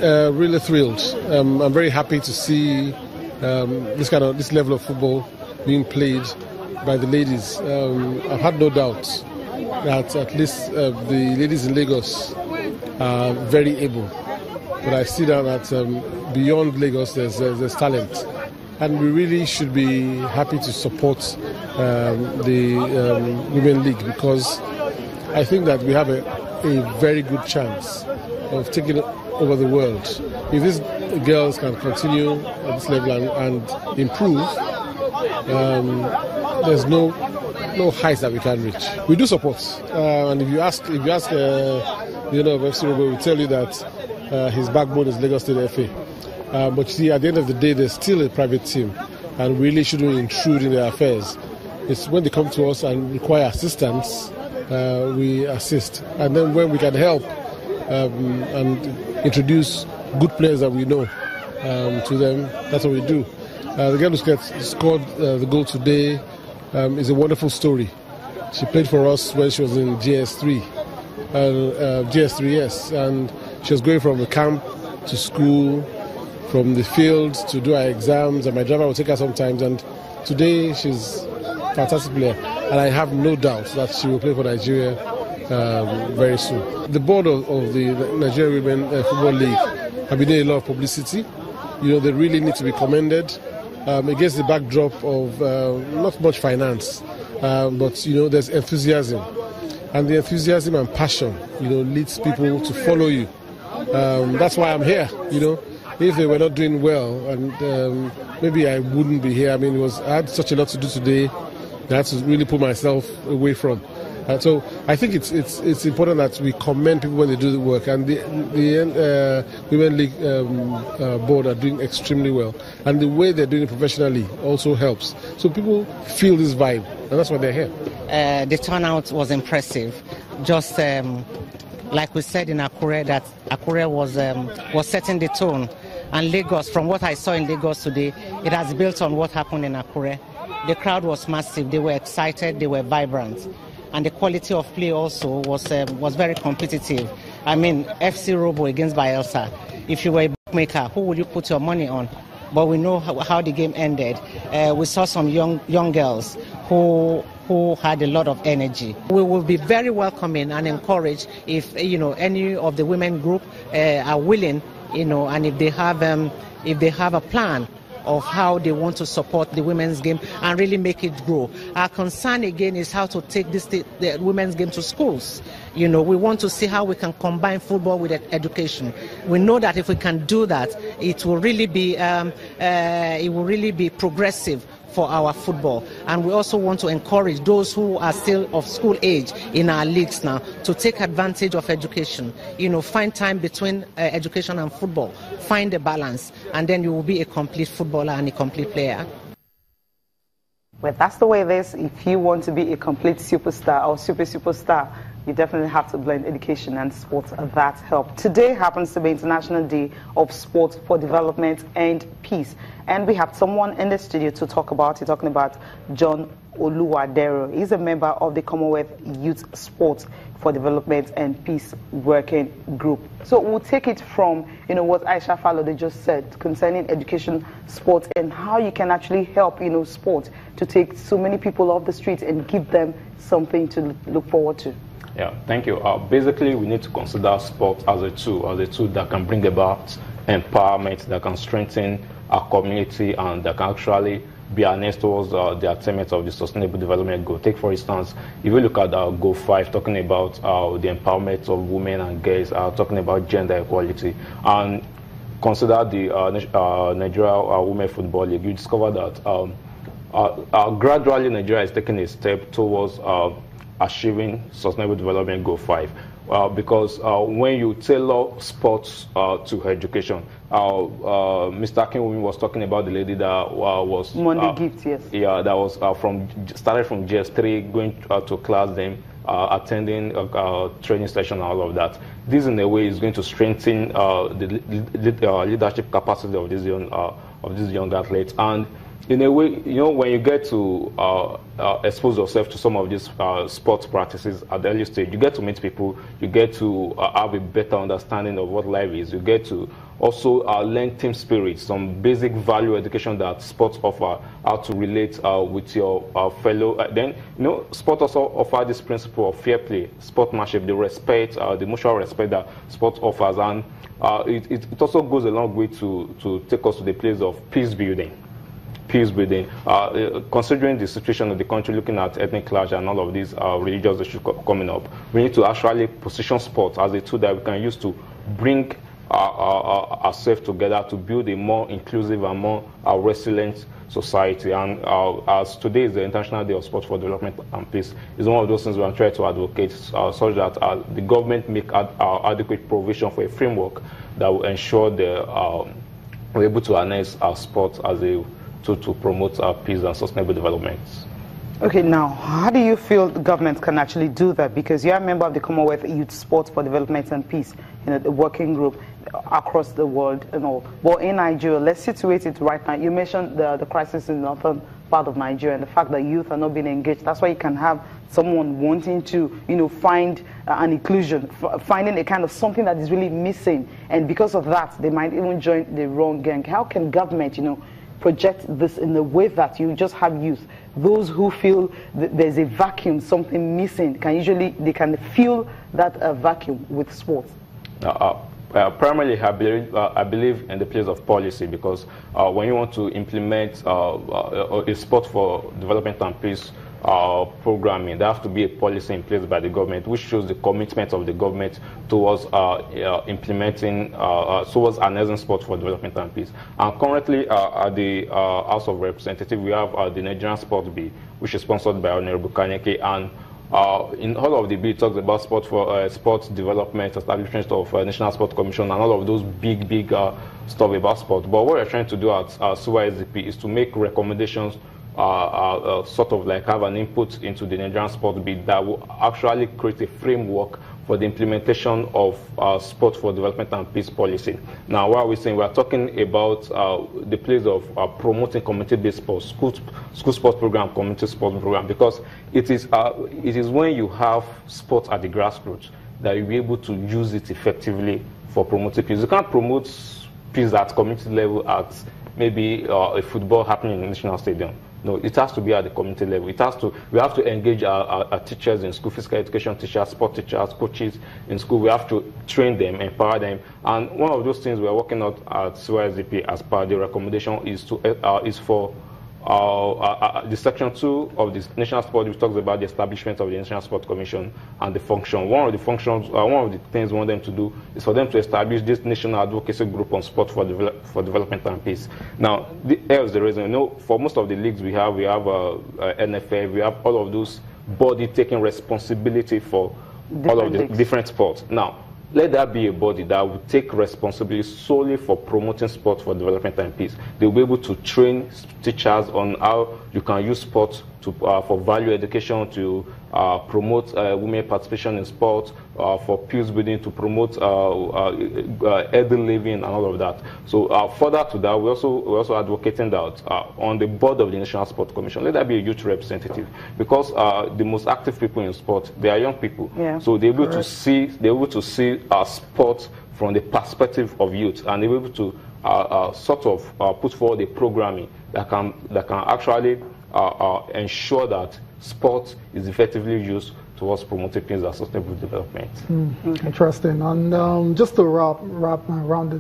really thrilled. I'm very happy to see this level of football being played by the ladies. I've had no doubt that at least the ladies in Lagos are very able. But I see now that beyond Lagos there's talent. And we really should be happy to support the Women League, because I think that we have a very good chance of taking over the world. If these girls can continue at this level and improve, there's no heights that we can reach. We do support, and if you ask the owner of FC Robo, will tell you that his backbone is Lagos State FA. But you see, at the end of the day, there's still a private team, and really shouldn't intrude in their affairs. It's when they come to us and require assistance, we assist. And then when we can help and introduce good players that we know to them, that's what we do. The girl who scored the goal today is a wonderful story. She played for us when she was in GS3. GS3, yes. And she was going from the camp to school, from the field to do her exams, and my driver will take her sometimes. And today she's a fantastic player, and I have no doubt that she will play for Nigeria very soon. The board of the Nigeria Women Football League have been doing a lot of publicity. They really need to be commended against the backdrop of not much finance, but there's enthusiasm, and the enthusiasm and passion leads people to follow you. That's why I'm here. If they were not doing well, and maybe I wouldn't be here. I mean, I had such a lot to do today that I had to really put myself away from. So I think it's important that we commend people when they do the work, and the Women League board are doing extremely well, and the way they're doing it professionally also helps. So people feel this vibe, and that's why they're here. The turnout was impressive. Just like we said in Akure, that Akure was setting the tone. And Lagos, from what I saw in Lagos today, it has built on what happened in Akure. The crowd was massive, they were excited, they were vibrant. And the quality of play also was very competitive. I mean, FC Robo against Bayelsa. If you were a bookmaker, who would you put your money on? But we know how the game ended. We saw some young girls who had a lot of energy. We will be very welcoming and encouraged if any of the women group are willing, and if they have a plan of how they want to support the women's game and really make it grow. Our concern again is how to take the women's game to schools. We want to see how we can combine football with education. We know that if we can do that, it will really be progressive for our football. And we also want to encourage those who are still of school age in our leagues now to take advantage of education. Find time between education and football. Find a balance, and then you will be a complete footballer and a complete player. Well, that's the way it is. If you want to be a complete superstar or superstar, you definitely have to blend education and sports. That help. Today happens to be International Day of Sport for Development and Peace. And we have someone in the studio to talk about it, talking about John Oluwadero. He's a member of the Commonwealth Youth Sports for Development and Peace Working Group. So we'll take it from what Aisha Falode just said concerning education, sports, and how you can actually help sport to take so many people off the streets and give them something to look forward to. Yeah, thank you. Basically, we need to consider sport as a tool that can bring about empowerment, that can strengthen our community, and that can actually be harnessed towards the attainment of the Sustainable Development Goal. Take, for instance, if you look at Goal 5, talking about the empowerment of women and girls, talking about gender equality, and consider the Nigeria Women Football League, you discover that gradually Nigeria is taking a step towards achieving Sustainable Development Goal 5. Because when you tailor sports to education, Mr. Akinwumi was talking about the lady that was Monday Gift, yes. Yeah, that was started from GS3, going to class, then attending a training session, and all of that. This, in a way, is going to strengthen the leadership capacity of these young athletes. And in a way, when you get to expose yourself to some of these sports practices at the early stage, you get to meet people, you get to have a better understanding of what life is, you get to also learn team spirit, some basic value education that sports offer, how to relate with your fellow. Then, sport also offer this principle of fair play, sportsmanship, the respect, the mutual respect that sport offers, and it also goes a long way to take us to the place of peace building. Considering the situation of the country, looking at ethnic clash and all of these religious issues coming up, we need to actually position sport as a tool that we can use to bring ourselves together to build a more inclusive and more resilient society. And as today is the International Day of Sport for Development and Peace, is one of those things we are trying to advocate such that the government make adequate provision for a framework that will ensure we're able to harness our sport as a to promote our peace and sustainable development. Okay, now, how do you feel the government can actually do that? Because you're a member of the Commonwealth Youth Sport for Development and Peace, the working group across the world and all. But in Nigeria, let's situate it right now. You mentioned the crisis in the northern part of Nigeria and the fact that youth are not being engaged. That's why you can have someone wanting to find an inclusion, finding a kind of something that is really missing. And because of that, they might even join the wrong gang. How can government, project this in a way that you just have youth, those who feel that there's a vacuum, something missing, they can fill that vacuum with sports? Primarily, I believe in the place of policy, because when you want to implement a sport for development and peace programming, there has to be a policy in place by the government, which shows the commitment of the government towards implementing, towards harnessing sport for development and peace. And currently, at the House of Representatives, we have the Nigerian Sport Bill, which is sponsored by Honorable Kaneke, and in all of the bill, it talks about sport for sports development, establishment of National Sport Commission, and all of those big stuff about sport. But what we're trying to do at CYSDP is to make recommendations, sort of like have an input into the Nigerian Sport Bill that will actually create a framework for the implementation of sport for development and peace policy. Now, what are we saying? We are talking about the place of promoting community-based sports, school sport program, community sport program, because it is when you have sports at the grassroots that you'll be able to use it effectively for promoting peace. You can't promote peace at community level at maybe a football happening in the national stadium. No, it has to be at the community level. We have to engage our teachers in school, physical education teachers, sport teachers, coaches in school. We have to train them, empower them. And one of those things we are working on at CYSDP as part of the recommendation is for the section 2 of this national sport, which talks about the establishment of the National Sport Commission and the function. One of the things we want them to do is for them to establish this national advocacy group on sport for development and peace. Now, here's the reason. For most of the leagues we have NFL, we have all of those body taking responsibility for all of the different sports. Now, let that be a body that will take responsibility solely for promoting sport for development and peace. They'll be able to train teachers on how you can use sport for value education, to promote women participation in sport, for peace building, to promote healthy living and all of that. So further to that, we're also advocating that on the board of the National Sport Commission, let that be a youth representative, because the most active people in sport, they are young people. Yeah. So they're able to see sport from the perspective of youth, and they're able to sort of put forward a programming that can actually ensure that sport is effectively used towards promoting peace and sustainable development. Interesting. And just to round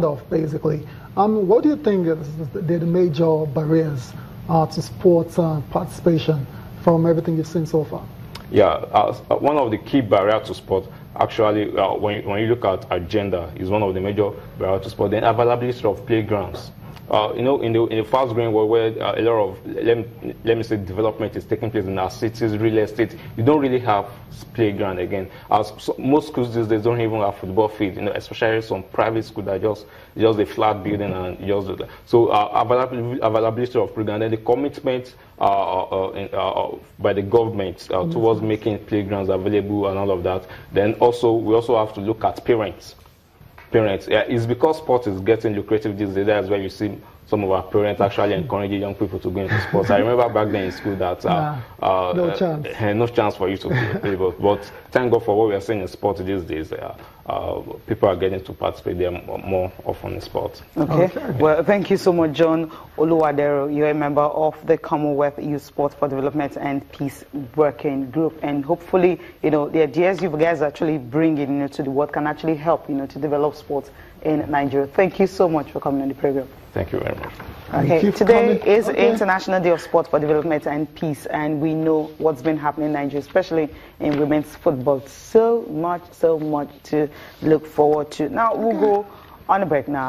off, basically, what do you think are the major barriers to sports participation from everything you've seen so far? Yeah, one of the key barriers to sport, actually, when you look at agenda, is one of the major barriers to sport. Then availability of playgrounds. In the fast-growing world where a lot of, let me say, development is taking place in our cities, real estate, you don't really have playground again. Most schools these days don't even have football field, especially some private schools that just a flat building and just do that. So availability of playground, and the commitment by the government towards making playgrounds available and all of that. Then we also have to look at parents. It's because sport is getting lucrative these days. That's why you see some of our parents actually encouraging young people to go into sports. I remember back then in school that no chance for you to play. But thank God for what we are seeing in sports these days. People are getting to participate there more often in sports. Okay. Well, thank you so much, John Oluwadero. You're a member of the Commonwealth Youth Sport for Development and Peace Working Group, and hopefully, the ideas you guys actually bring in to the world can actually help, to develop sports in Nigeria. Thank you so much for coming on the program. Thank you very much. Okay, today is International Day of Sport for Development and Peace, and we know what's been happening in Nigeria, especially in women's football. So much to look forward to. Now, we'll go on a break now.